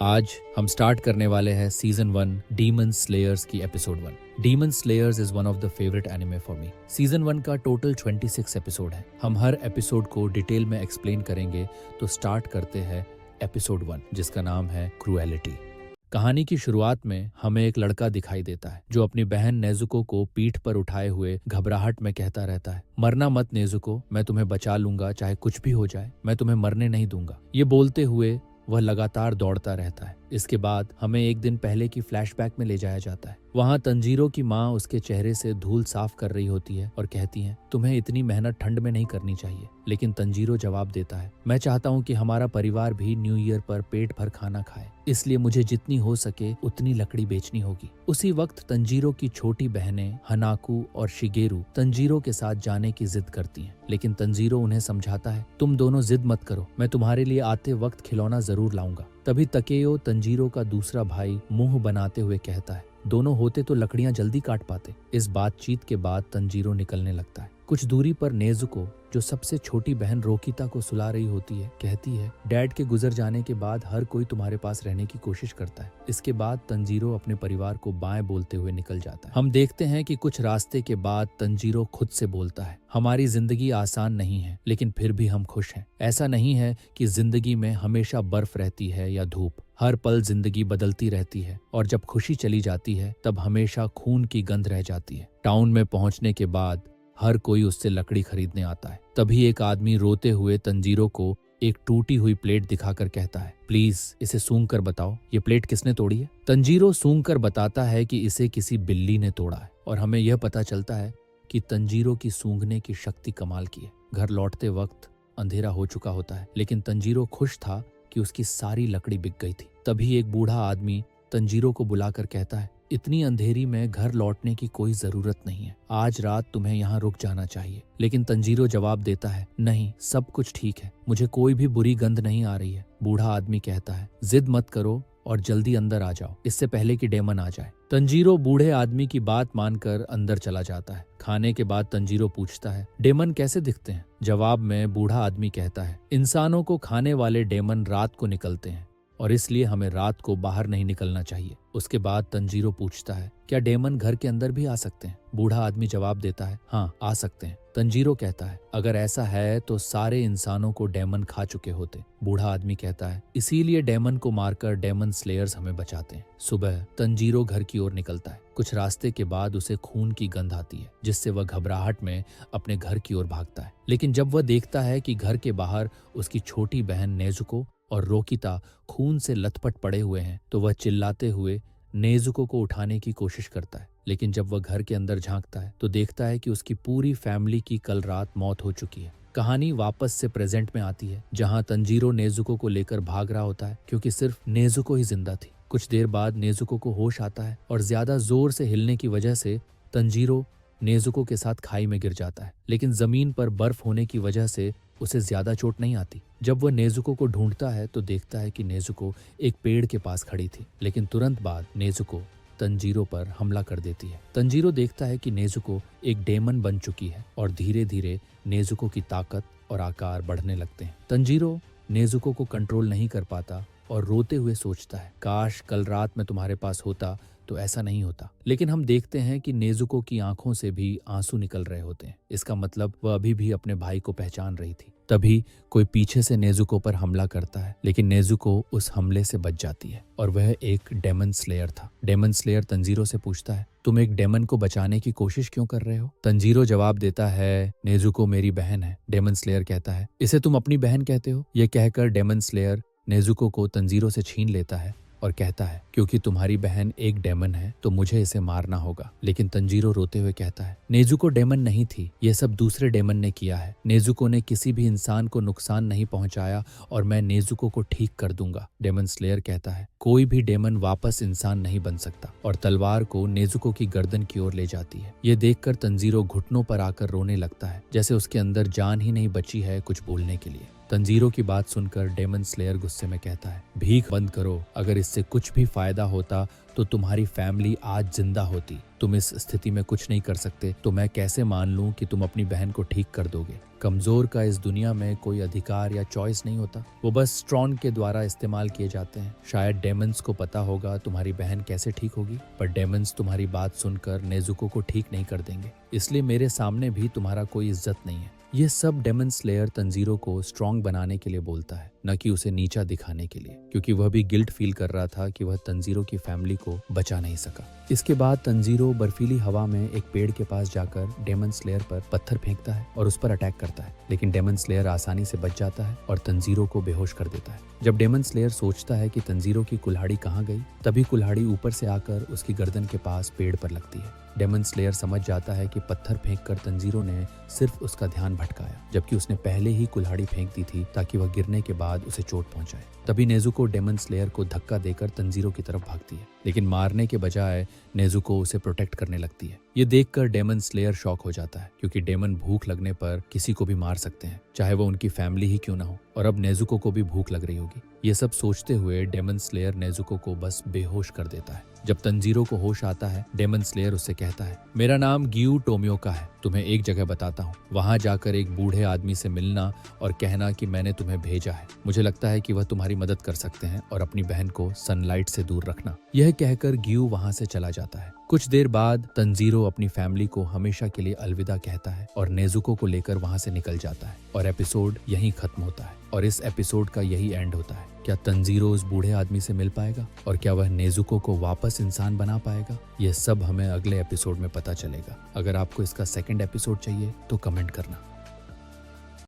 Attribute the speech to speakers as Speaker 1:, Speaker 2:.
Speaker 1: आज हम स्टार्ट करने वाले हैं सीजन 1 डीमन स्लेयर्स की episode 1। Demon slayers is one of the favourite anime for me. Season 1 का टोटल 26 एपिसोड है। हम हर एपिसोड को डिटेल में एक्सप्लेन करेंगे, तो स्टार्ट करते हैं एपिसोड 1 जिसका नाम है क्रूएलिटी। कहानी की शुरुआत में हमें एक लड़का दिखाई देता है जो अपनी बहन नेजुको को पीठ पर उठाए हुए घबराहट में कहता रहता है, मरना मत नेजुको, मैं तुम्हें बचा लूंगा, चाहे कुछ भी हो जाए, मैं तुम्हें मरने नहीं दूंगा। ये बोलते हुए वह लगातार दौड़ता रहता है। इसके बाद हमें एक दिन पहले की फ्लैशबैक में ले जाया जाता है। वहाँ तंजीरो की माँ उसके चेहरे से धूल साफ कर रही होती है और कहती है, तुम्हें इतनी मेहनत ठंड में नहीं करनी चाहिए। लेकिन तंजीरो जवाब देता है, मैं चाहता हूँ कि हमारा परिवार भी न्यू ईयर पर पेट भर खाना खाए, इसलिए मुझे जितनी हो सके उतनी लकड़ी बेचनी होगी। उसी वक्त तंजीरो की छोटी बहनें हनाकू और शिगेरू तंजीरो के साथ जाने की जिद करती हैं, लेकिन तंजीरो उन्हें समझाता है, तुम दोनों जिद मत करो, मैं तुम्हारे लिए आते वक्त खिलौना जरूर लाऊंगा। तभी तकेयो तंजीरो का दूसरा भाई मुंह बनाते हुए कहता है, दोनों होते तो लकड़ियां जल्दी काट पाते। इस बातचीत के बाद तंजीरो निकलने लगता है। कुछ दूरी पर नेजुको, जो सबसे छोटी बहन रोकिता को सुला रही होती है, कहती है, डैड के गुजर जाने के बाद हर कोई तुम्हारे पास रहने की कोशिश करता है। इसके बाद तंजीरो अपने परिवार को बाएं बोलते हुए निकल जाता है। हम देखते हैं कि कुछ रास्ते के बाद तंजीरो खुद से बोलता है, हमारी जिंदगी आसान नहीं है, लेकिन फिर भी हम खुश हैं। ऐसा नहीं है कि जिंदगी में हमेशा बर्फ रहती है या धूप, हर पल जिंदगी बदलती रहती है, और जब खुशी चली जाती है तब हमेशा खून की गंध रह जाती है। टाउन में पहुंचने के बाद हर कोई उससे लकड़ी खरीदने आता है। तभी एक आदमी रोते हुए तंजीरो को एक टूटी हुई प्लेट दिखाकर कहता है, प्लीज इसे सूंघ कर बताओ, ये प्लेट किसने तोड़ी है। तंजीरो सूंघ कर बताता है कि इसे किसी बिल्ली ने तोड़ा है, और हमें यह पता चलता है कि तंजीरो की सूंघने की शक्ति कमाल की है। घर लौटते वक्त अंधेरा हो चुका होता है, लेकिन तंजीरो खुश था कि उसकी सारी लकड़ी बिक गई थी। तभी एक बूढ़ा आदमी तंजीरो को बुलाकर कहता है, इतनी अंधेरी में घर लौटने की कोई जरूरत नहीं है, आज रात तुम्हें यहाँ रुक जाना चाहिए। लेकिन तंजीरो जवाब देता है, नहीं, सब कुछ ठीक है, मुझे कोई भी बुरी गंध नहीं आ रही है। बूढ़ा आदमी कहता है, जिद मत करो और जल्दी अंदर आ जाओ, इससे पहले कि डेमन आ जाए। तंजीरो बूढ़े आदमी की बात मानकर अंदर चला जाता है। खाने के बाद तंजीरो पूछता है, डेमन कैसे दिखते हैं। जवाब में बूढ़ा आदमी कहता है, इंसानों को खाने वाले डेमन रात को निकलते हैं, और इसलिए हमें रात को बाहर नहीं निकलना चाहिए। उसके बाद तंजीरो पूछता है, क्या डेमन घर के अंदर भी आ सकते हैं। बूढ़ा आदमी जवाब देता है, हाँ आ सकते हैं। तंजीरो कहता है, अगर ऐसा है तो सारे इंसानों को डेमन खा चुके होते। बूढ़ा आदमी कहता है, इसीलिए डेमन को मारकर डेमन स्लेयर्स हमें बचाते हैं। सुबह तंजीरो घर की ओर निकलता है। कुछ रास्ते के बाद उसे खून की गंध आती है, जिससे वह घबराहट में अपने घर की ओर भागता है। लेकिन जब वह देखता है कि घर के बाहर उसकी छोटी बहन नेजुको और रोकिता खून से लथपथ पड़े हुए हैं, तो वह चिल्लाते हुए नेजुको को उठाने की कोशिश करता है। लेकिन जब वह घर के अंदर झांकता है तो देखता है कि उसकी पूरी फैमिली की कल रात मौत हो चुकी है। कहानी वापस से प्रेजेंट में आती है, जहां तंजीरो नेजुको को लेकर भाग रहा होता है, क्योंकि सिर्फ नेजुको ही जिंदा थी। कुछ देर बाद नेजुको को होश आता है, और ज्यादा जोर से हिलने की वजह से तंजीरो नेजुको के साथ खाई में गिर जाता है। लेकिन जमीन पर बर्फ होने की वजह से उसे ज्यादा चोट नहीं आती। जब वह नेजुको को ढूंढता है तो देखता है कि नेजुको एक पेड़ के पास खड़ी थी, लेकिन तुरंत बाद नेजुको तंजीरो पर हमला कर देती है। तंजीरो देखता है कि नेजुको एक डेमन बन चुकी है, और धीरे धीरे नेजुको की ताकत और आकार बढ़ने लगते हैं। तंजीरो नेजुको को कंट्रोल नहीं कर पाता और रोते हुए सोचता है, काश कल रात मैं तुम्हारे पास होता तो ऐसा नहीं होता। लेकिन हम देखते हैं कि नेजुको की आंखों से भी आंसू निकल रहे होते हैं। इसका मतलब वह अभी भी अपने भाई को पहचान रही थी। तभी कोई पीछे से नेजुको पर हमला करता है, लेकिन नेजुको उस हमले से बच जाती है, और वह एक डेमन स्लेयर था। डेमन स्लेयर तंजीरो से पूछता है, तुम एक डेमन को बचाने की कोशिश क्यों कर रहे हो। तंजीरो जवाब देता है, नेजुको मेरी बहन है। डेमन स्लेयर कहता है, इसे तुम अपनी बहन कहते हो। यह कहकर डेमन स्लेयर नेजुको को तंजीरो से छीन लेता है और कहता है, क्योंकि तुम्हारी बहन एक डेमन है तो मुझे इसे मारना होगा। लेकिन तंजीरो रोते हुए कहता है, नेजुको डेमन नहीं थी, यह सब दूसरे डेमन ने किया है। नेजुको ने किसी भी इंसान को नुकसान नहीं पहुंचाया, और मैं नेजुको को ठीक कर दूंगा। डेमन स्लेयर कहता है, कोई भी डेमन वापस इंसान नहीं बन सकता, और तलवार को नेजुको की गर्दन की ओर ले जाती है। ये देखकर तंजीरो घुटनों पर आकर रोने लगता है, जैसे उसके अंदर जान ही नहीं बची है कुछ बोलने के लिए। तंजीरो की बात सुनकर डेमन स्लेयर गुस्से में कहता है, भीख बंद करो, अगर इससे कुछ भी फायदा होता तो तुम्हारी फैमिली आज जिंदा होती। तुम इस स्थिति में कुछ नहीं कर सकते तो मैं कैसे मान लूं कि तुम अपनी बहन को ठीक कर दोगे। कमजोर का इस दुनिया में कोई अधिकार या चॉइस नहीं होता, वो बस स्ट्रॉन्ग के द्वारा इस्तेमाल किए जाते हैं। शायद डेमंस को पता होगा तुम्हारी बहन कैसे ठीक होगी, पर डेमंस तुम्हारी बात सुनकर नेजुको को ठीक नहीं कर देंगे, इसलिए मेरे सामने भी तुम्हारा कोई इज्जत नहीं है। ये सब डेमन स्लेयर तंजीरो को स्ट्रॉन्ग बनाने के लिए बोलता है, न कि उसे नीचा दिखाने के लिए, क्योंकि वह भी गिल्ट फील कर रहा था कि वह तंजीरो की फैमिली को बचा नहीं सका। इसके बाद तंजीरो बर्फीली हवा में एक पेड़ के पास जाकर डेमन स्लेयर पर पत्थर फेंकता है और उस पर अटैक करता है, लेकिन डेमन स्लेयर आसानी से बच जाता है और तंजीरो को बेहोश कर देता है। जब डेमन स्लेयर सोचता है कि तंजीरो की कुल्हाड़ी कहाँ गई, तभी कुल्हाड़ी ऊपर से आकर उसकी गर्दन के पास पेड़ पर लगती है। डेमन स्लेयर समझ जाता है कि पत्थर फेंककर तंजीरो ने सिर्फ उसका ध्यान भटकाया, जबकि उसने पहले ही कुल्हाड़ी फेंक दी थी ताकि वह गिरने के बाद उसे चोट पहुंचाए। तभी नेजुको डेमन स्लेयर को धक्का देकर तंजीरो की तरफ भागती है, लेकिन मारने के बजाय नेजुको उसे प्रोटेक्ट करने लगती है। ये देखकर डेमन स्लेयर शॉक हो जाता है, क्योंकि डेमन भूख लगने पर किसी को भी मार सकते हैं, चाहे वो उनकी फैमिली ही क्यों ना हो, और अब नेजुको को भी भूख लग रही होगी। ये सब सोचते हुए डेमन स्लेयर नेजुको को बस बेहोश कर देता है। जब तंजीरो को होश आता है, डेमन स्लेयर उससे कहता है, मेरा नाम गियू टोमियोका है, तुम्हें एक जगह बताता हूँ, वहां जाकर एक बूढ़े आदमी से मिलना और कहना कि मैंने तुम्हें भेजा है। मुझे लगता है कि वह तुम्हारी मदद कर सकते हैं और अपनी बहन को सनलाइट से दूर रखना। यह कहकर गियू वहां से चला जाता है। कुछ देर बाद तंजीरो अपनी फैमिली को हमेशा के लिए अलविदा कहता है और नेजुको को लेकर वहां से निकल जाता है, और एपिसोड यहीं खत्म होता है। और इस एपिसोड का यही एंड होता है। क्या तंजीरो उस बूढ़े आदमी से मिल पाएगा, और क्या वह नेजुको को वापस इंसान बना पाएगा? यह सब हमें अगले एपिसोड में पता चलेगा। अगर आपको इसका सेकंड एपिसोड चाहिए तो कमेंट करना।